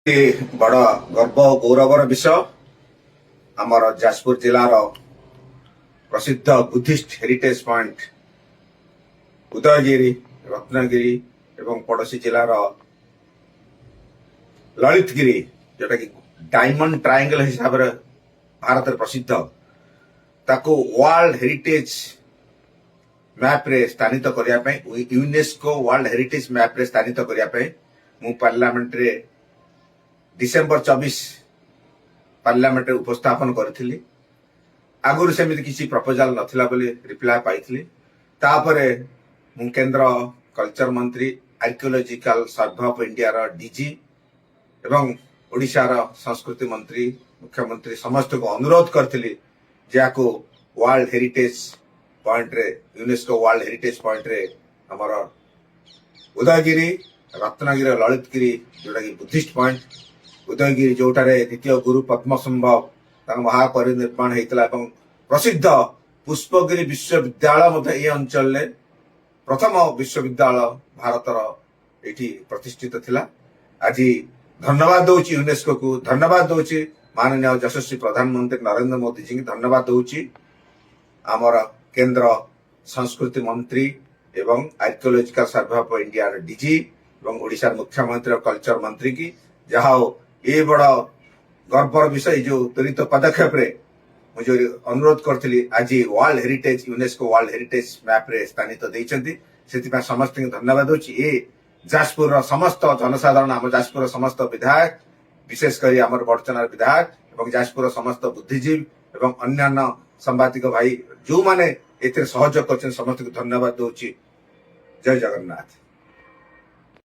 बड़ गर्व और गौरवर विषय आमर जाजपुर जिलार प्रसिद्ध Buddhist heritage point Udayagiri Ratnagiri एवं पड़ोसी जिलार ललितगिरी जोटा कि डायमंड ट्रायंगल हिसाब से भारत प्रसिद्ध ताको वर्ल्ड हेरिटेज मैप रे स्थानित करने यूनेस्को वर्ल्ड हेरिटेज मैप रे स्थानित करने मु पार्लियामेंट रे डिसेम्बर 24 पार्लियामेंट रे उपस्थापन करी आगुरी सेमती किसी प्रपोजाल नथिला बोली रिप्लाई पाई तापरे मु केंद्र कल्चर मंत्री आर्कियोलॉजिकल सर्वे ऑफ इंडिया रो डीजी एवं ओडिशा रो संस्कृति मंत्री मुख्यमंत्री समस्त को अनुरोध करथिली जाको वर्ल्ड हेरिटेज पॉइंट रे यूनेस्को वर्ल्ड हेरिटेज पॉइंट रे हमर उदयगिरी रत्नगिरी ललितगिरी जोटा कि बुद्धिस्ट पॉइंट उदयगिरी जोटारे द्वितीय गुरु पद्मसंभव महापरिनिर्माण होता प्रसिद्ध पुष्पगिरी विश्वविद्यालय ये अंचल प्रथम विश्वविद्यालय भारतर ये प्रतिष्ठित थिला। आज धन्यवाद दूची यूनेस्को को धन्यवाद दूची माननीय यशस्वी प्रधानमंत्री नरेंद्र मोदी जी की धन्यवाद दूची आमर केंद्र संस्कृति मंत्री एवं archaeological survey of India DG एवं ओडिशा मुख्यमंत्री और कल्चर मंत्री की जहाँ ये बड़ गर्वर विषय जो त्वरित पदक्षेप रे मुझे अनुरोध करथिली आज world heritage UNESCO world heritage map रे स्थानित देइछंती सेति समस्त धन्यवाद होची। ए जाजपुर समस्त जनसाधारण आम जाजपुर समस्त विधायक विशेषकर आमर बड़चनार विधायक एवं जाजपुर समस्त बुद्धिजीवी एवं अन्यान्य सांबादिक भाई जो माने एथे सहयोग करछन समस्त को धन्यवाद दोची। जय जगन्नाथ।